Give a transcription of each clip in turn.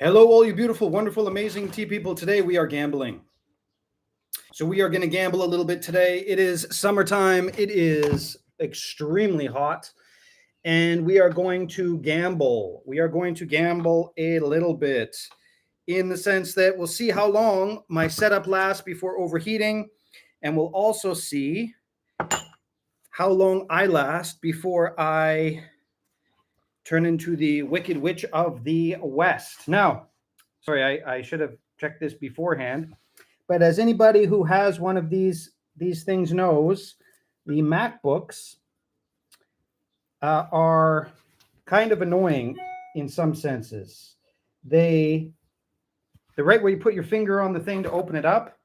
Hello, all you beautiful, wonderful, amazing tea people. Today we are gambling. So we are going to gamble a little bit today. It is summertime. It is extremely hot. And we are going to gamble. We are going to gamble a little bit in the sense that we'll see how long my setup lasts before overheating. And we'll also see how long I last before I turn into the Wicked Witch of the West. Now, sorry, I should have checked this beforehand. But as anybody who has one of these things knows, the MacBooks are kind of annoying in some senses. The right where you put your finger on the thing to open it up,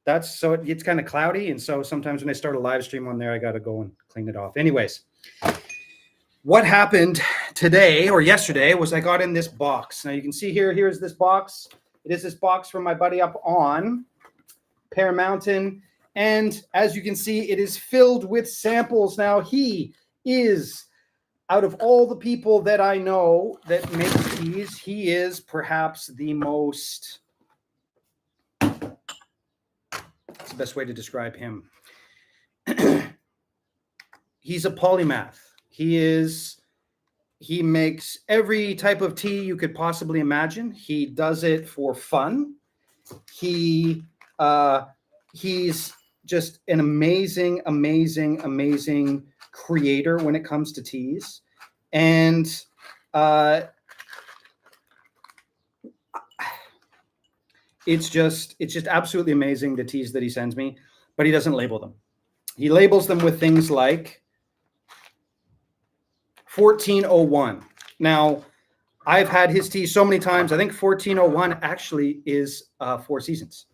that's so it gets kind of cloudy. And so sometimes when I start a live stream on there, I got to go and clean it off. Anyways, what happened today or yesterday was I got in this box. Now you can see here's this box. It is this box from my buddy up on Pear Mountain. And as you can see, it is filled with samples. Now he is, out of all the people that I know that make teas, he is perhaps the most, that's the best way to describe him. He's a polymath. He makes every type of tea you could possibly imagine. He does it for fun. He's just an amazing creator when it comes to teas. And it's just absolutely amazing, the teas that he sends me, but he doesn't label them. He labels them with things like 1401. Now, I've had his tea so many times. I think 1401 actually is Four Seasons,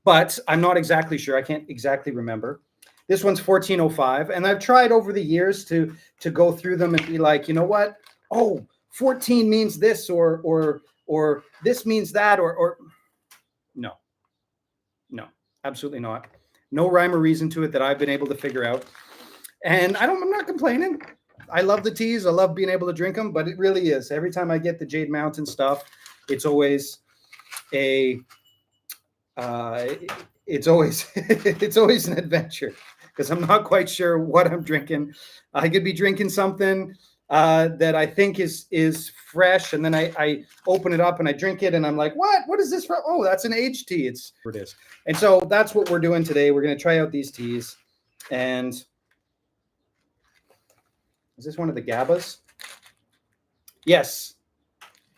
but I'm not exactly sure. I can't exactly remember. This one's 1405, and I've tried over the years to go through them and be like, you know what? Oh, 14 means this, or this means that, or no, absolutely not. No rhyme or reason to it that I've been able to figure out, and I'm not complaining. I love the teas. I love being able to drink them, but it really is. Every time I get the Jade Mountain stuff, it's always it's always an adventure because I'm not quite sure what I'm drinking. I could be drinking something that I think is fresh, and then I open it up and I drink it, and I'm like, what is this from? Oh, that's an aged tea. It is. And so that's what we're doing today. We're going to try out these teas. And is this one of the GABAs? Yes.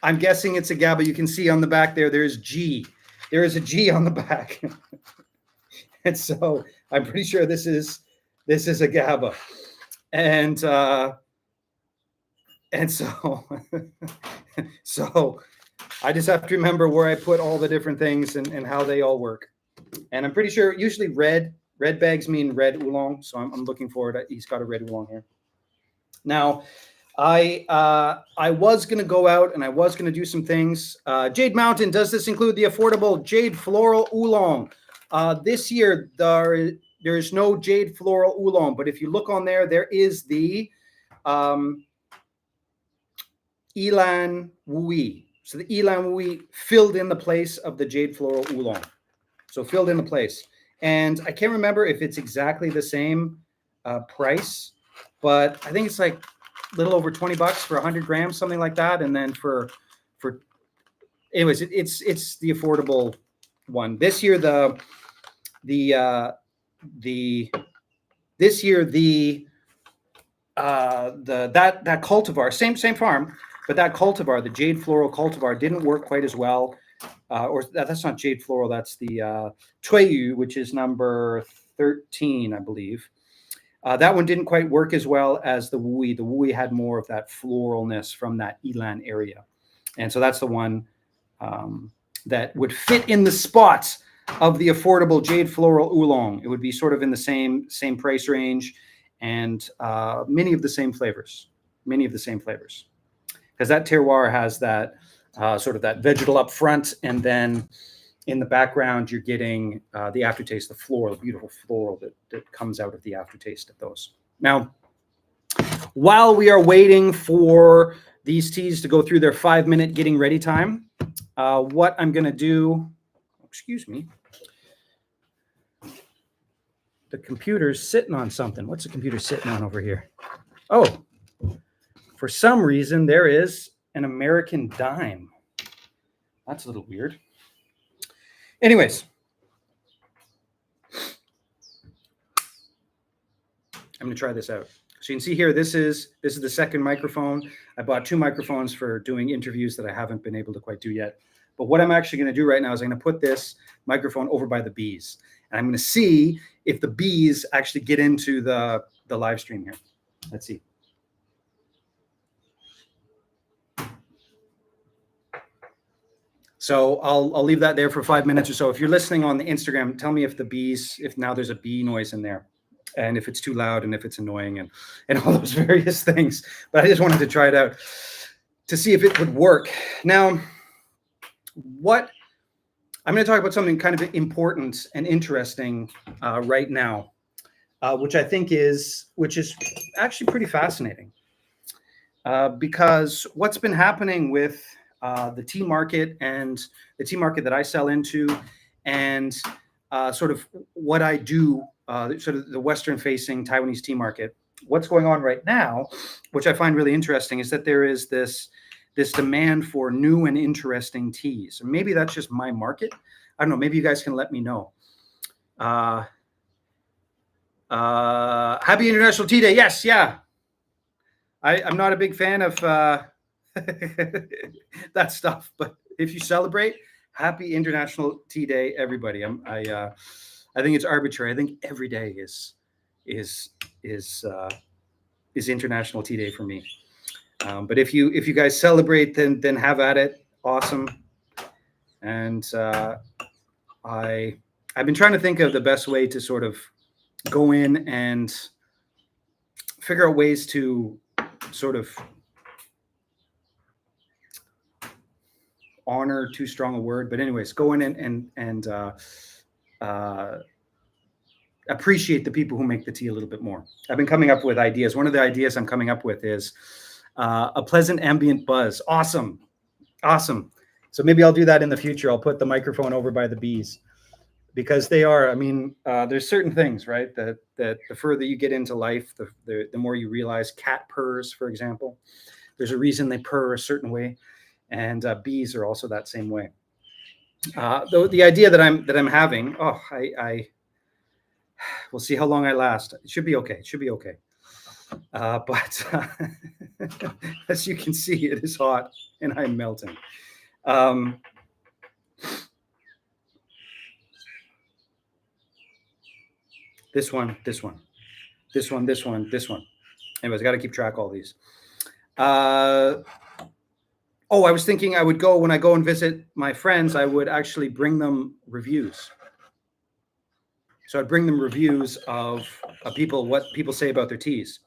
I'm guessing it's a GABA. You can see on the back there's G. There is a G on the back. And so I'm pretty sure this is a GABA. And so so I just have to remember where I put all the different things and how they all work. And I'm pretty sure usually red bags mean red oolong. So I'm looking forward. He's got a red oolong here. Now, I was going to go out and I was going to do some things. Jade Mountain, does this include the affordable Jade Floral Oolong? This year, there is no Jade Floral Oolong, but if you look on there, there is the Ylang Wui. So the Ylang Wui filled in the place of the Jade Floral Oolong. So filled in the place. And I can't remember if it's exactly the same price, but I think it's like a little over $20 for 100 grams, something like that. And then for anyways, it's the affordable one. This year that cultivar, same farm, but that cultivar, the Jade Floral cultivar, didn't work quite as well. Or that's not Jade Floral, that's the Tuiyu, which is number 13, I believe. That one didn't quite work as well as the Wui. The Wui had more of that floralness from that Yilan area. And so that's the one that would fit in the spots of the affordable Jade Floral Oolong. It would be sort of in the same price range and many of the same flavors. Because that terroir has that sort of that vegetal up front, and then in the background, you're getting the aftertaste, the floral, the beautiful floral that comes out of the aftertaste of those. Now, while we are waiting for these teas to go through their 5-minute getting ready time. What I'm going to do, excuse me, the computer's sitting on something. What's the computer sitting on over here? Oh, for some reason, there is an American dime. That's a little weird. Anyways, I'm going to try this out. So you can see here, this is the second microphone. I bought 2 microphones for doing interviews that I haven't been able to quite do yet. But what I'm actually going to do right now is I'm going to put this microphone over by the bees. And I'm going to see if the bees actually get into the live stream here. Let's see. So I'll leave that there for 5 minutes or so. If you're listening on the Instagram, tell me if the bees, if now there's a bee noise in there, and if it's too loud and if it's annoying and all those various things. But I just wanted to try it out to see if it would work. Now, what I'm going to talk about something kind of important and interesting right now, which I think is actually pretty fascinating, because what's been happening with the tea market and the tea market that I sell into, and sort of what I do, sort of the Western-facing Taiwanese tea market. What's going on right now, which I find really interesting, is that there is this demand for new and interesting teas. And maybe that's just my market. I don't know. Maybe you guys can let me know. Happy International Tea Day. Yes, yeah. I'm not a big fan of that stuff, but if you celebrate, happy International Tea Day, everybody. I think it's arbitrary. I think every day is International Tea Day for me. But if you guys celebrate, then have at it. Awesome. And I've been trying to think of the best way to sort of go in and figure out ways to sort of honor, too strong a word, but anyways, go in and appreciate the people who make the tea a little bit more. I've been coming up with ideas. One of the ideas I'm coming up with is a pleasant ambient buzz. Awesome. So maybe I'll do that in the future. I'll put the microphone over by the bees, because they are, I mean, there's certain things, right, that the further you get into life, the more you realize. Cat purrs, for example. There's a reason they purr a certain way. And bees are also that same way. Though the idea that I'm having, I we'll see how long I last. It should be okay. But as you can see, it is hot and I'm melting. This one. Anyways, I got to keep track of all these. I was thinking when I go and visit my friends, I would actually bring them reviews. So I'd bring them reviews of people, what people say about their teas,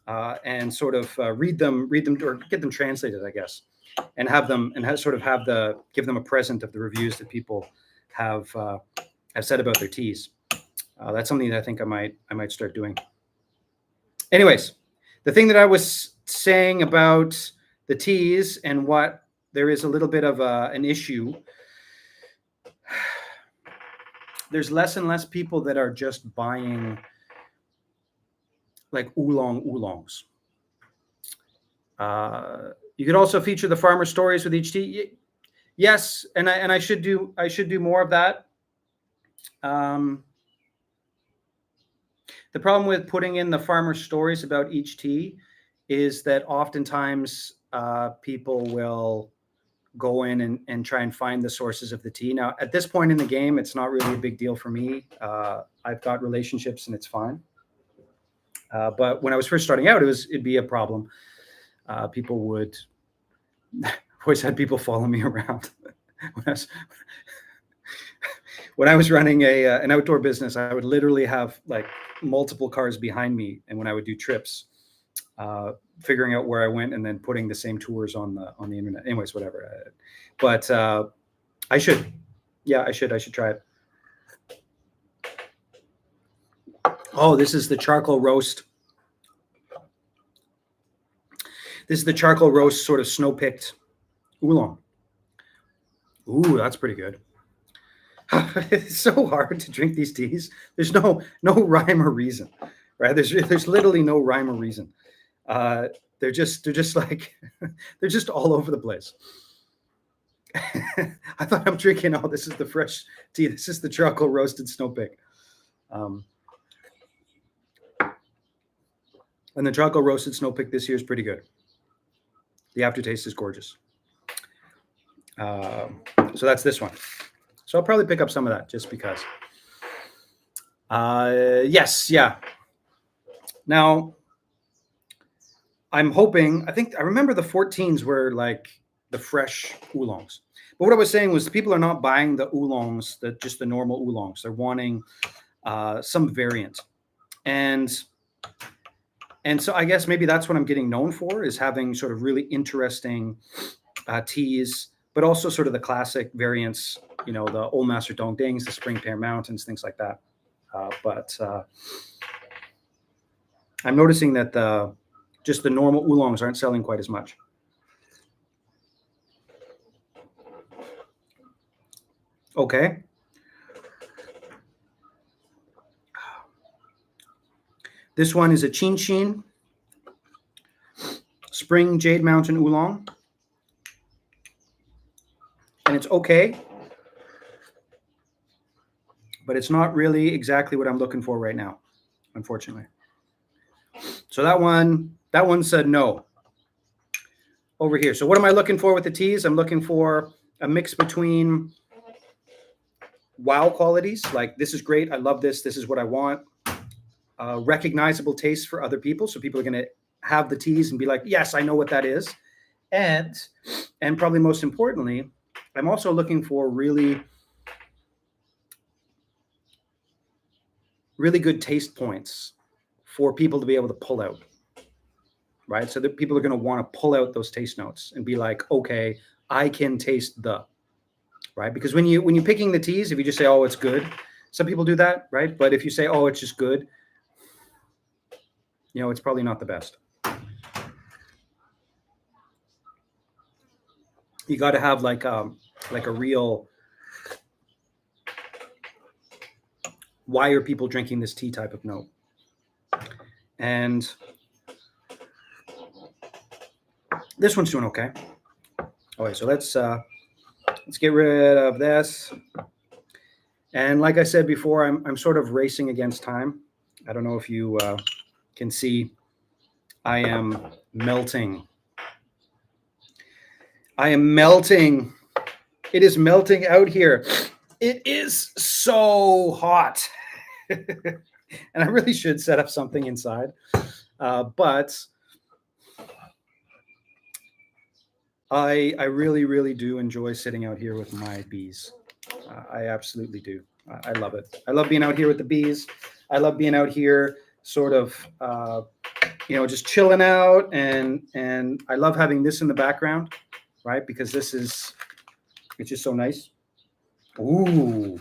and sort of read them or get them translated, I guess, and give them a present of the reviews that people have said about their teas. That's something that I think I might start doing. Anyways, the thing that I was saying about the teas and what there is a little bit of an issue. There's less and less people that are just buying like oolongs. You could also feature the farmer stories with each tea. Yes, and I should do more of that. The problem with putting in the farmer stories about each tea is that oftentimes people will go in and try and find the sources of the tea. Now, at this point in the game, it's not really a big deal for me. I've got relationships and it's fine. But when I was first starting out, it'd be a problem. People would always had people follow me around. When I was running an outdoor business, I would literally have like multiple cars behind me, and when I would do trips, figuring out where I went and then putting the same tours on the internet. Anyways, whatever. But I should try it. Oh, this is the charcoal roast. This is the charcoal roast, sort of snow-picked oolong. Ooh, that's pretty good. It's so hard to drink these teas. There's no rhyme or reason, right? There's literally no rhyme or reason. They're just like they're just all over the place. I thought I'm drinking. Oh, this is the fresh tea. This is the charcoal roasted snowpick. And the charcoal roasted snowpick this year is pretty good. The aftertaste is gorgeous. So that's this one. So I'll probably pick up some of that just because. Yes, yeah. Now, I'm hoping, I remember the 14s were like the fresh oolongs. But what I was saying was people are not buying the oolongs, just the normal oolongs. They're wanting some variant. And so I guess maybe that's what I'm getting known for, is having sort of really interesting teas, but also sort of the classic variants, the Old Master Dong Dings, the Spring Pear Mountains, things like that. But I'm noticing that just the normal oolongs aren't selling quite as much. Okay. This one is a Chin Chin Spring Jade Mountain Oolong. And it's okay, but it's not really exactly what I'm looking for right now, unfortunately. So that one said no. Over here. So what am I looking for with the teas? I'm looking for a mix between wow qualities, like this is great, I love this, this is what I want. Recognizable taste for other people, so people are going to have the teas and be like, yes, I know what that is. And probably most importantly, I'm also looking for really good taste points for people to be able to pull out, right? So that people are going to want to pull out those taste notes and be like, okay, I can taste right? Because when you're picking the teas, if you just say, oh, it's good, some people do that, right? But if you say, oh, it's just good, it's probably not the best. You got to have like a real, why are people drinking this tea type of note? And this one's doing okay. Okay, so let's get rid of this. And like I said before, I'm sort of racing against time. I don't know if you can see, I am melting. I am melting. It is melting out here. It is so hot. And I really should set up something inside. But I really, really do enjoy sitting out here with my bees. I absolutely do. I love it. I love being out here with the bees. I love being out here sort of, just chilling out. And I love having this in the background, right? Because it's just so nice. Ooh,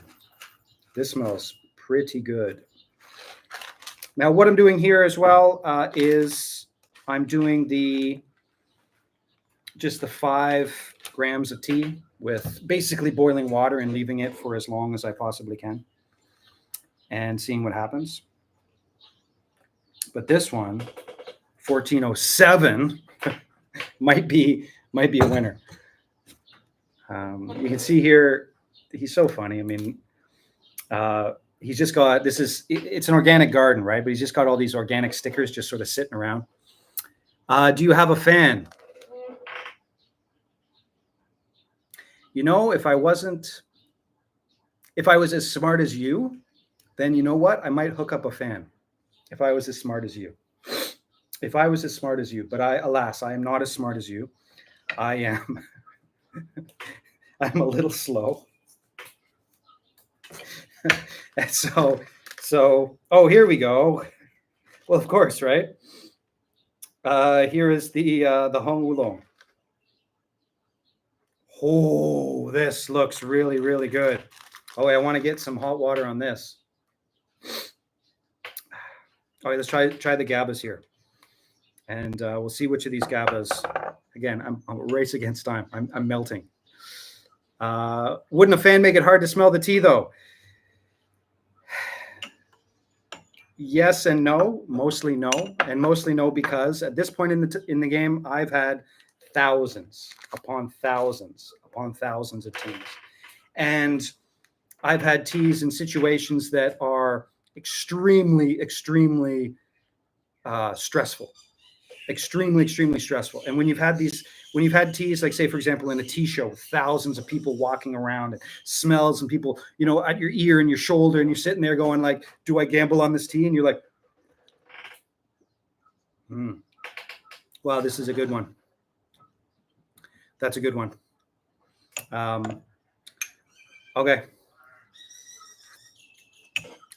this smells pretty good. Now, what I'm doing here as well is I'm doing just the 5 grams of tea with basically boiling water and leaving it for as long as I possibly can and seeing what happens. But this one, 1407, might be a winner. You can see here, he's so funny. I mean, he's just got, it's an organic garden, right? But he's just got all these organic stickers just sort of sitting around. Do you have a fan? If I was as smart as you, then you know what? I might hook up a fan if I was as smart as you. If I was as smart as you, but alas, I am not as smart as you. I am, I'm a little slow. And so, oh, here we go. Well, of course, right? Here is the Hong Oolong. Oh, this looks really, really good. Oh, I want to get some hot water on this. All right, let's try the Gabas here. and we'll see which of these GABAs. Again, I'm a race against time. I'm melting. Wouldn't a fan make it hard to smell the tea, though? Yes and no. Mostly no, and mostly no because at this point in the game, I've had thousands upon thousands upon thousands of teas, and I've had teas in situations that are extremely, extremely stressful. Extremely stressful. And when you've had teas, like say for example in a tea show, thousands of people walking around and smells and people at your ear and your shoulder, and you're sitting there going like, do I gamble on this tea? And you're like, wow, this is a good one. That's a good one. Okay,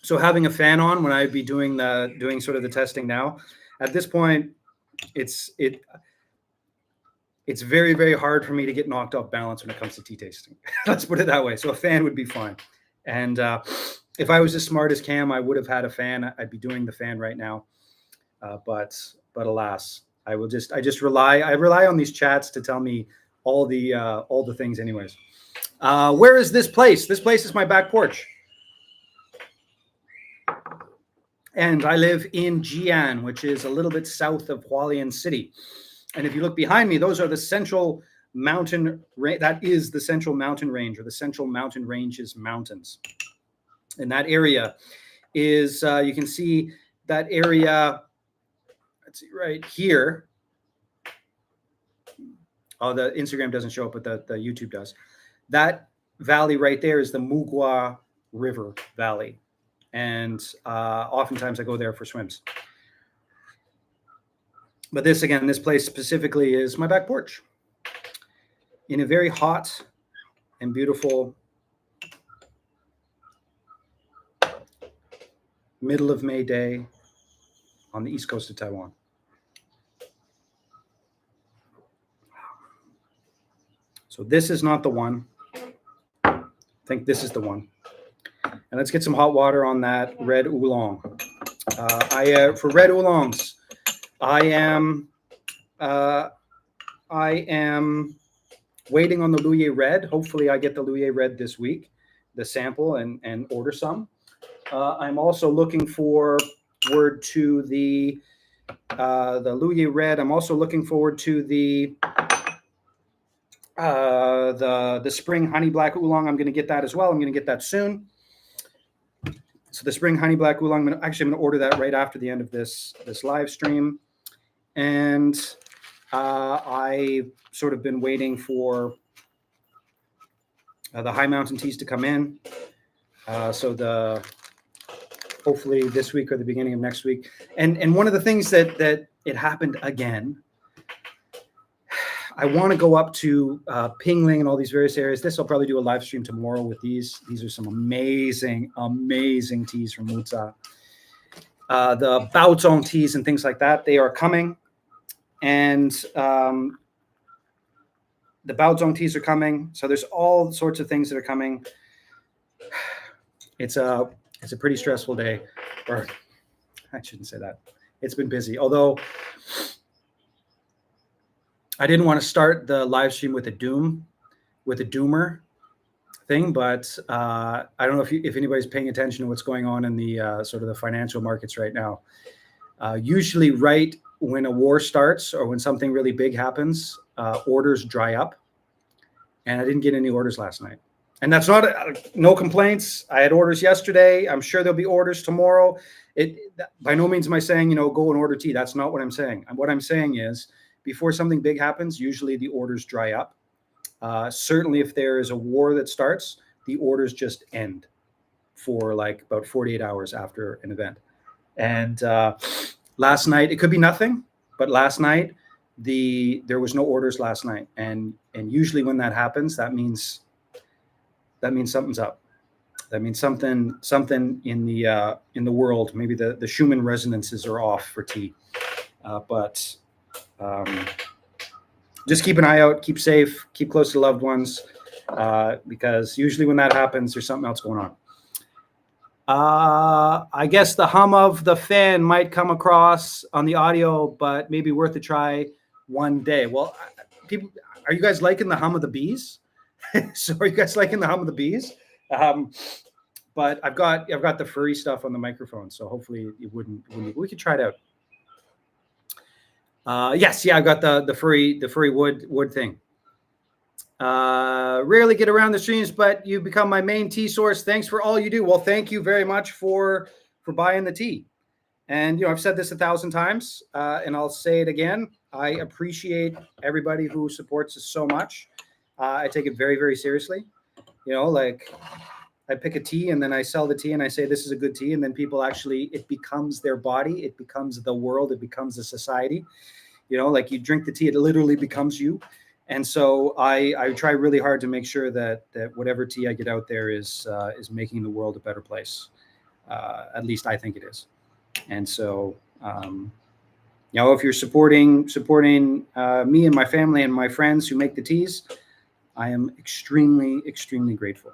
so having a fan on when I'd be doing sort of the testing now, at this point it's very, very hard for me to get knocked off balance when it comes to tea tasting. Let's put it that way. So a fan would be fine. And if I was as smart as Cam, I would have had a fan. I'd be doing the fan right now. But alas, I rely on these chats to tell me all the things anyways. Where is this place? This place is my back porch. And I live in Jian, which is a little bit south of Hualien City. And if you look behind me, those are the Central Mountain Range. That is the Central Mountain Range, or the Central Mountain Ranges mountains. And that area is, you can see that area, let's see, right here. Oh, the Instagram doesn't show it, but the YouTube does. That valley right there is the Mugwa River Valley. And oftentimes I go there for swims. But this place specifically is my back porch in a very hot and beautiful middle of May day on the east coast of Taiwan. So this is not the one. I think this is the one. And let's get some hot water on that red oolong. For red oolongs, I am waiting on the Luye Red. Hopefully I get the Luye Red this week, the sample, and order some. I'm also looking forward to the Luye Red. I'm also looking forward to the spring honey black oolong. I'm going to get that as well. I'm going to get that soon. So the spring honey black oolong, I'm going to order that right after the end of this live stream. And I've sort of been waiting for the high mountain teas to come in. So hopefully this week or the beginning of next week. And one of the things that it happened again, I want to go up to Pingling and all these various areas. This I'll probably do a live stream tomorrow with these. These are some amazing, amazing teas from Mutsa. The Baozong teas and things like that, they are coming. And the Baozong teas are coming. So there's all sorts of things that are coming. It's a pretty stressful day. Or I shouldn't say that. It's been busy. Although I didn't want to start the live stream with a doomer thing, but I don't know if anybody's paying attention to what's going on in the sort of the financial markets right now. Usually right when a war starts or when something really big happens, orders dry up. And I didn't get any orders last night. And that's not no complaints. I had orders yesterday. I'm sure there'll be orders tomorrow. By no means am I saying, go and order tea. That's not what I'm saying. And what I'm saying is, before something big happens, usually the orders dry up. Certainly if there is a war that starts, the orders just end for like about 48 hours after an event. And last night, it could be nothing, but last night, there was no orders last night. And usually when that happens, that means something's up. That means something in the world, maybe the Schumann resonances are off for tea. But just keep an eye out, keep safe, keep close to loved ones, because usually when that happens, there's something else going on. I guess the hum of the fan might come across on the audio, but maybe worth a try one day. Well, people, are you guys liking the hum of the bees? So are you guys liking the hum of the bees? But I've got the furry stuff on the microphone, so hopefully it wouldn't. We could try it out. Yes, yeah, I've got the furry wood thing. Rarely get around the streams, but you become my main tea source. Thanks for all you do. Well, thank you very much for buying the tea. And I've said this 1,000 times, and I'll say it again. I appreciate everybody who supports us so much. I take it very, very seriously. Like I pick a tea and then I sell the tea and I say this is a good tea, and then people actually, it becomes their body, it becomes the world, it becomes a society. Like you drink the tea, it literally becomes you. And so I try really hard to make sure that whatever tea I get out there is making the world a better place. At least I think it is. And so, if you're supporting me and my family and my friends who make the teas, I am extremely, extremely grateful.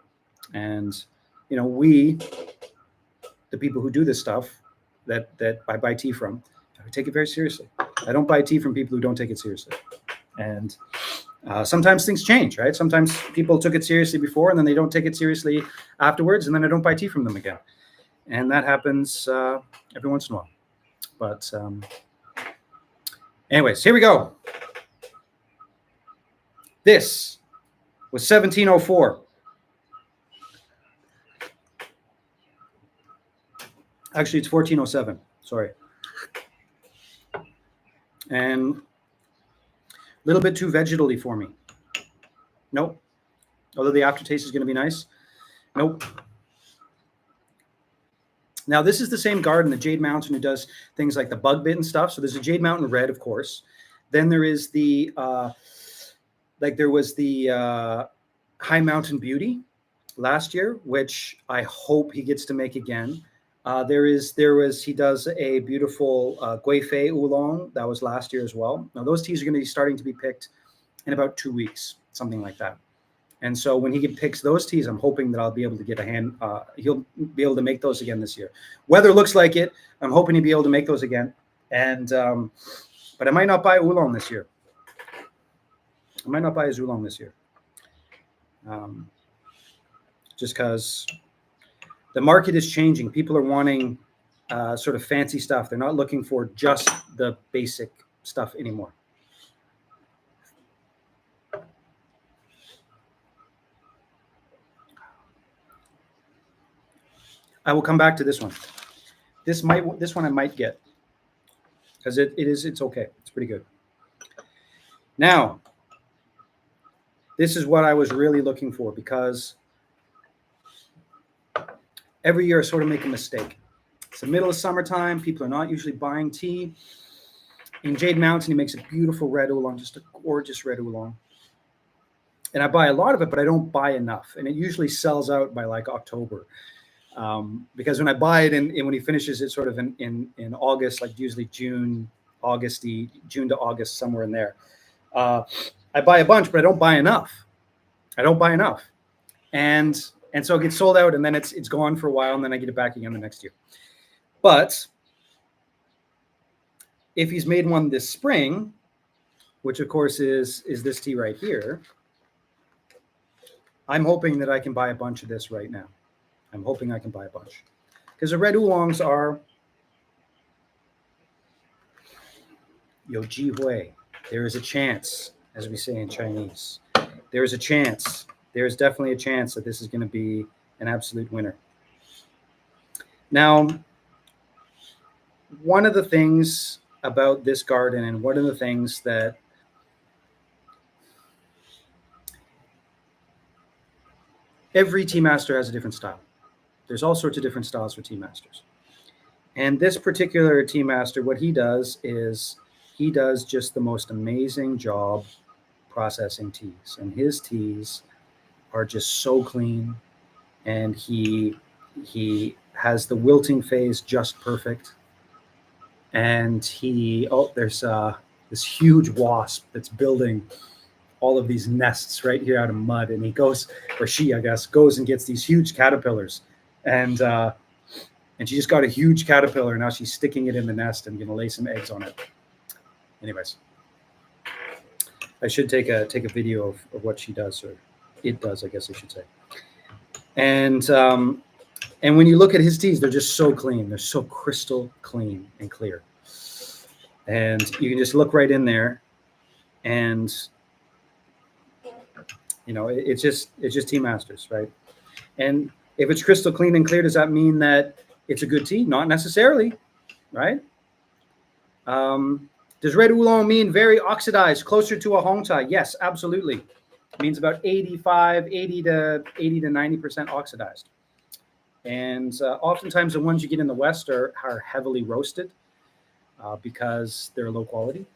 And, we, the people who do this stuff that I buy tea from, I take it very seriously. I don't buy tea from people who don't take it seriously. And sometimes things change, right? Sometimes people took it seriously before and then they don't take it seriously afterwards, and then I don't buy tea from them again. And that happens every once in a while. But anyways, here we go. This was 1704. Actually, it's 1407. Sorry. And a little bit too vegetally for me. Nope. Although the aftertaste is going to be nice. Nope. Now, this is the same garden, the Jade Mountain, who does things like the bug bit and stuff. So there's a Jade Mountain Red, of course. Then there is the, there was the High Mountain Beauty last year, which I hope he gets to make again. He does a beautiful Guifei Oolong. That was last year as well. Now, those teas are going to be starting to be picked in about 2 weeks, something like that. And so when he picks those teas, I'm hoping that I'll be able to get a hand. He'll be able to make those again this year. Weather looks like it. I'm hoping he'll be able to make those again. And but I might not buy Oolong this year. I might not buy his Oolong this year. Just because the market is changing. People are wanting sort of fancy stuff. They're not looking for just the basic stuff anymore. I will come back to this one. This one I might get because it's okay. It's pretty good. Now, this is what I was really looking for, because every year I sort of make a mistake. It's the middle of summertime. People are not usually buying tea. In Jade Mountain, he makes a beautiful red oolong, just a gorgeous red oolong. And I buy a lot of it, but I don't buy enough. And it usually sells out by like October. Because when I buy it and when he finishes it sort of in August, like usually June to August, somewhere in there, I buy a bunch, but I don't buy enough. And so it gets sold out, and then it's gone for a while, and then I get it back again the next year. But if he's made one this spring, which of course is this tea right here, I'm hoping that I can buy a bunch of this right now. I'm hoping I can buy a bunch, because the red oolongs are Yo ji hui. There is a chance, as we say in Chinese. There is a chance. There is definitely a chance that this is going to be an absolute winner. Now, one of the things about this garden, and one of the things that every tea master has a different style. There's all sorts of different styles for tea masters. And this particular tea master, what he does is he does just the most amazing job processing teas. And his teas are just so clean. And he has the wilting phase just perfect. And there's this huge wasp that's building all of these nests right here out of mud. And he goes, or she, I guess, goes and gets these huge caterpillars. And And she just got a huge caterpillar. Now she's sticking it in the nest and going to lay some eggs on it. Anyways, I should take a video of what she does, or it does, I guess I should say. And when you look at his teeth, they're just so clean. They're so crystal clean and clear. And you can just look right in there, and you know, it's just Tea Masters, right? And if it's crystal clean and clear, does that mean that it's a good tea? Not necessarily, right? Does red oolong mean very oxidized, closer to a Hong Thai? Yes, absolutely. It means about 80 to 90% oxidized. And oftentimes the ones you get in the West are heavily roasted because they're low quality.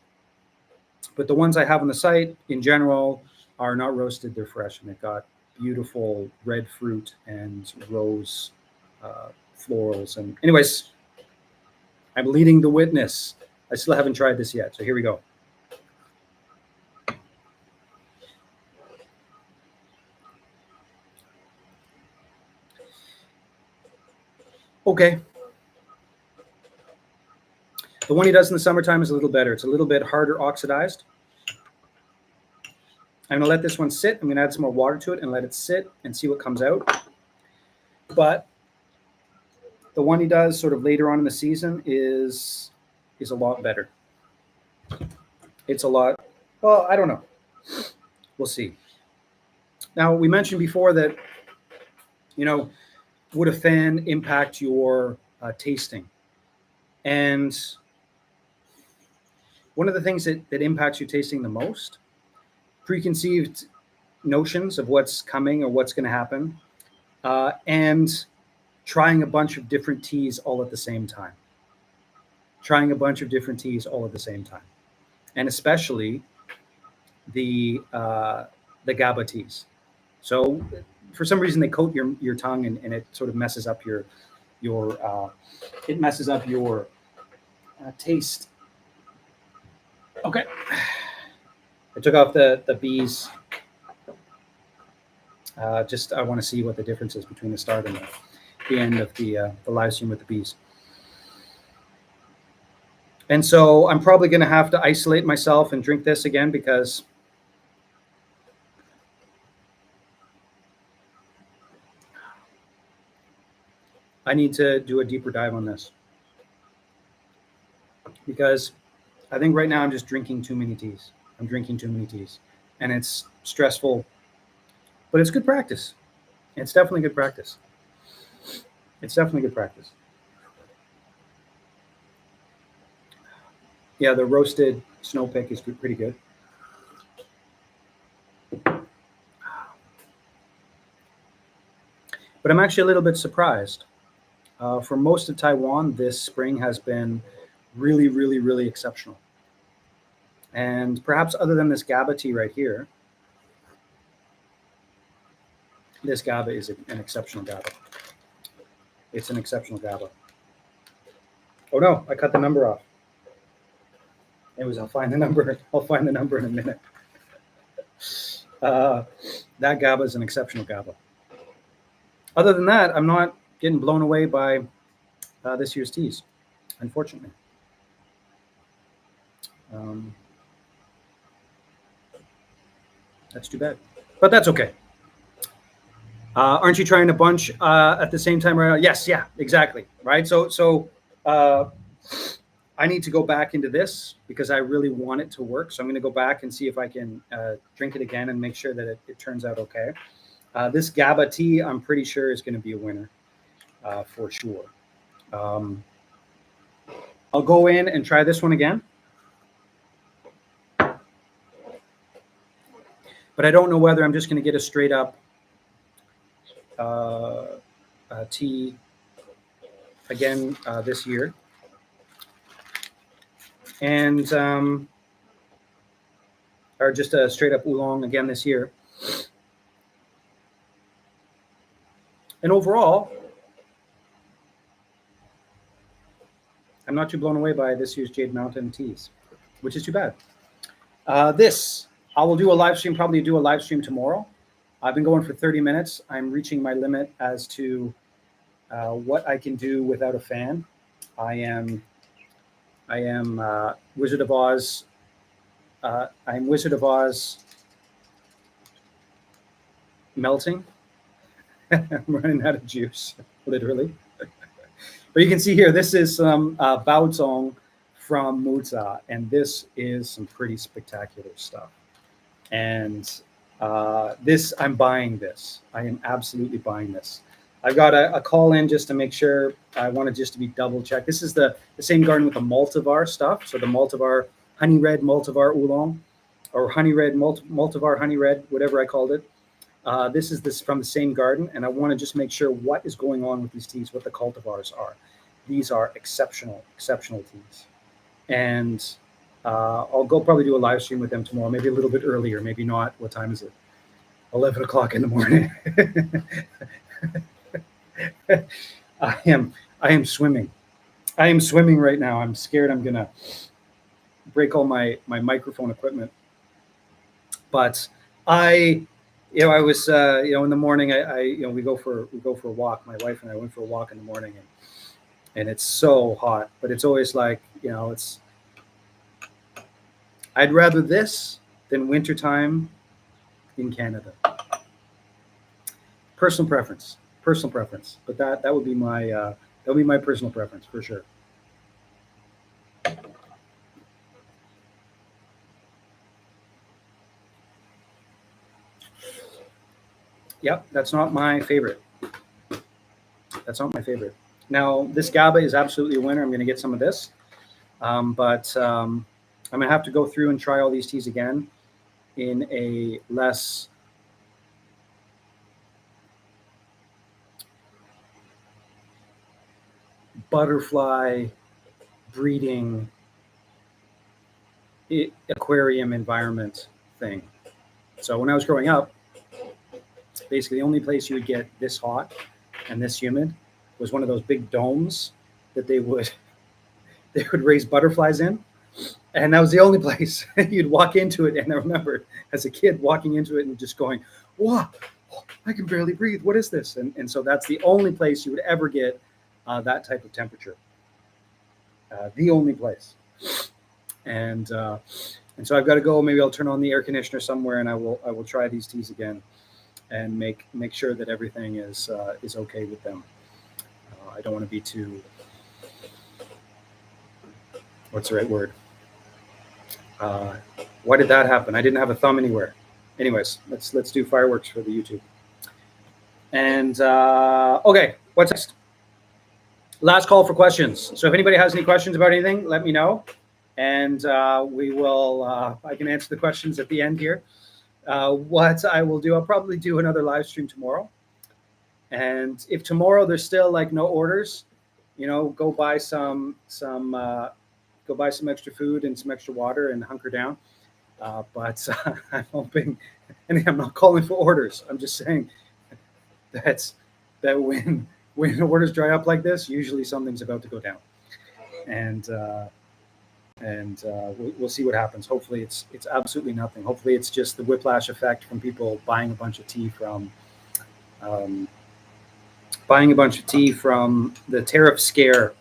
But the ones I have on the site in general are not roasted, they're fresh, and they've got beautiful red fruit and rose florals. And anyways, I'm leading the witness. I still haven't tried this yet, so here we go. Okay. The one he does in the summertime is a little better. It's a little bit harder oxidized. I'm going to let this one sit. I'm going to add some more water to it and let it sit and see what comes out. But the one he does sort of later on in the season is a lot better. It's a lot, well, I don't know. We'll see. Now, we mentioned before that, you know, would a fan impact your tasting? And one of the things that impacts your tasting the most, preconceived notions of what's coming or what's going to happen, and trying a bunch of different teas all at the same time. And especially the GABA teas. So for some reason they coat your tongue and it sort of messes up your taste. Okay. I took off the bees. I want to see what the difference is between the start and the end of the live stream with the bees. And so I'm probably going to have to isolate myself and drink this again because I need to do a deeper dive on this. Because I think right now I'm just drinking too many teas. And it's stressful, but it's good practice. It's definitely good practice. Yeah, the roasted snow pick is pretty good. But I'm actually a little bit surprised. For most of Taiwan, this spring has been really, really, really exceptional. And perhaps other than this GABA tea right here, this GABA is an exceptional GABA. It's an exceptional GABA. Oh no, I cut the number off. I'll find the number. I'll find the number in a minute. That GABA is an exceptional GABA. Other than that, I'm not getting blown away by this year's teas, unfortunately. That's too bad, but that's okay. Aren't you trying a bunch at the same time right now? Yes, yeah, exactly. Right. So I need to go back into this because I really want it to work. So I'm going to go back and see if I can drink it again and make sure that it turns out okay. This GABA tea, I'm pretty sure is going to be a winner for sure. I'll go in and try this one again. But I don't know whether I'm just going to get a straight up tea again this year. And or just a straight up oolong again this year. And overall, I'm not too blown away by this year's Jade Mountain teas, which is too bad. I will do a live stream, probably do a live stream tomorrow. I've been going for 30 minutes. I'm reaching my limit as to what I can do without a fan. I am Wizard of Oz. I'm Wizard of Oz melting. I'm running out of juice, literally. But you can see here, this is some Baozong from Muza, and this is some pretty spectacular stuff. And I'm buying this. I am absolutely buying this. I've got a call in just to make sure. I want it just to be double checked. This is the same garden with the Maltivar stuff. So the Maltivar honey red, Maltivar oolong, or honey red, Maltivar honey red, whatever I called it. This is from the same garden, and I want to just make sure what is going on with these teas, what the cultivars are. These are exceptional teas. And I'll go probably do a live stream with them tomorrow, maybe a little bit earlier, maybe not. What time is it? 11 o'clock in the morning. I am swimming. I am swimming right now. I'm scared I'm gonna break all my microphone equipment. But I was in the morning. We go for a walk. My wife and I went for a walk in the morning, and it's so hot. But it's always like it's. I'd rather this than wintertime in Canada. Personal preference, but that would be my personal preference for sure. Yep, that's not my favorite. Now, this GABA is absolutely a winner. I'm going to get some of this, but I'm going to have to go through and try all these teas again in a less butterfly breeding aquarium environment thing. So when I was growing up, basically the only place you would get this hot and this humid was one of those big domes that they would raise butterflies in. And that was the only place. You'd walk into it, and I remember as a kid walking into it and just going, "Wow, I can barely breathe. What is this?" And so that's the only place you would ever get that type of temperature. The only place. And so I've got to go. Maybe I'll turn on the air conditioner somewhere, and I will try these teas again, and make sure that everything is okay with them. I don't want to be too. What's the right word? Why did that happen? I didn't have a thumb anywhere. Anyways, let's do fireworks for the YouTube. And okay, what's next? Last call for questions. So if anybody has any questions about anything, let me know, and we will. I can answer the questions at the end here. What I will do, I'll probably do another live stream tomorrow. And if tomorrow there's still like no orders, go buy some extra food and some extra water and hunker down. But I'm hoping, and I'm not calling for orders. I'm just saying that when orders dry up like this, usually something's about to go down, and we'll see what happens. Hopefully, it's absolutely nothing. Hopefully, it's just the whiplash effect from people buying a bunch of tea from the tariff scare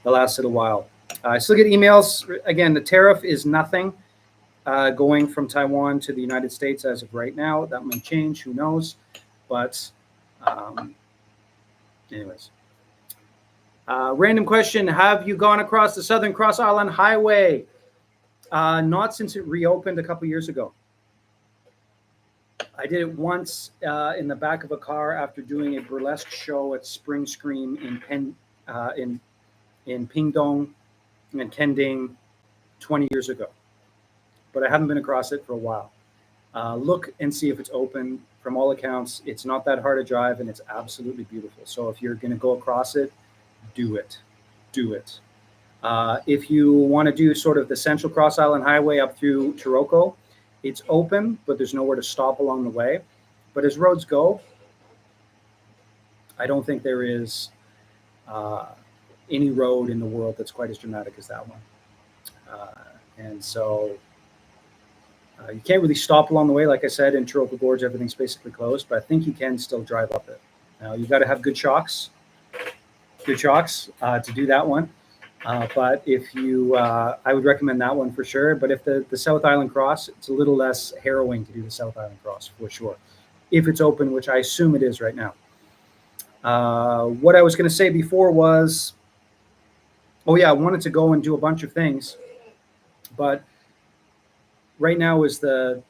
that lasted a while. I still get emails. Again, the tariff is nothing going from Taiwan to the United States as of right now. That might change. Who knows? But anyways. Random question. Have you gone across the Southern Cross Island Highway? Not since it reopened a couple years ago. I did it once in the back of a car after doing a burlesque show at Spring Scream in Pingdong and Kending 20 years ago. But I haven't been across it for a while. Look and see if it's open. From all accounts, it's not that hard to drive, and it's absolutely beautiful. So if you're going to go across it, do it. If you want to do sort of the Central Cross Island Highway up through Taroko, it's open, but there's nowhere to stop along the way. But as roads go, I don't think there is any road in the world that's quite as dramatic as that one. And so you can't really stop along the way. Like I said, in Taroko Gorge, everything's basically closed, but I think you can still drive up it. Now, you've got to have good shocks. your chalks to do that one. But if you, I would recommend that one for sure. But if the South Island Cross, it's a little less harrowing to do the South Island Cross for sure. If it's open, which I assume it is right now. What I was going to say before was, oh yeah, I wanted to go and do a bunch of things, but right now is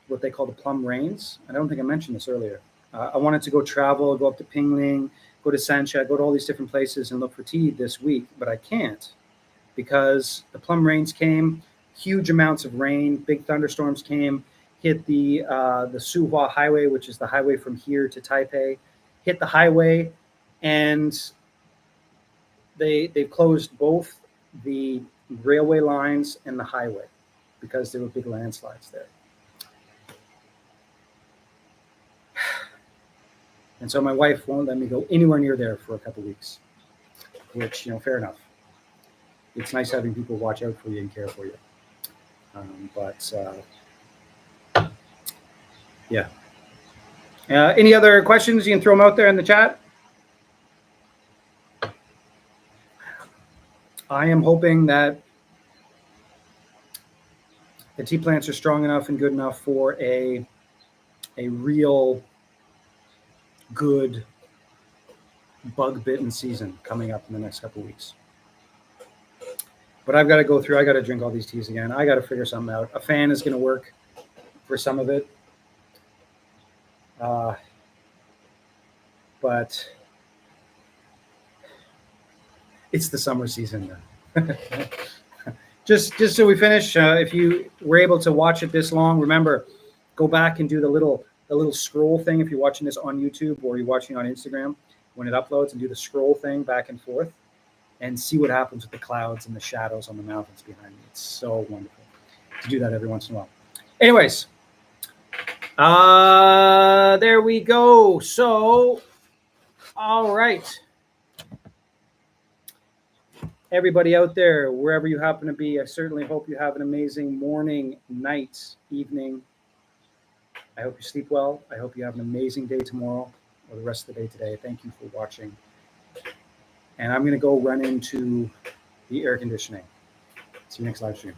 what they call the plum rains. I don't think I mentioned this earlier. I wanted to go travel, go up to Pingling, go to Sancha, go to all these different places and look for tea this week, but I can't because the plum rains came, huge amounts of rain, big thunderstorms came, hit the Suhua Highway, which is the highway from here to Taipei, hit the highway, and they've closed both the railway lines and the highway because there were big landslides there. And so my wife won't let me go anywhere near there for a couple of weeks, which, fair enough. It's nice having people watch out for you and care for you. Yeah. Any other questions? You can throw them out there in the chat. I am hoping that the tea plants are strong enough and good enough for a real good bug-bitten season coming up in the next couple of weeks. But I've got to go through. I got to drink all these teas again. I got to figure something out. A fan is going to work for some of it. But it's the summer season now. just so we finish, if you were able to watch it this long, remember, go back and do the little scroll thing if you're watching this on YouTube or you're watching on Instagram when it uploads, and do the scroll thing back and forth and see what happens with the clouds and the shadows on the mountains behind me. It's so wonderful to do that every once in a while. Anyways, there we go. So, all right. Everybody out there, wherever you happen to be, I certainly hope you have an amazing morning, night, evening. I hope you sleep well. I hope you have an amazing day tomorrow or the rest of the day today. Thank you for watching. And I'm going to go run into the air conditioning. See you next live stream.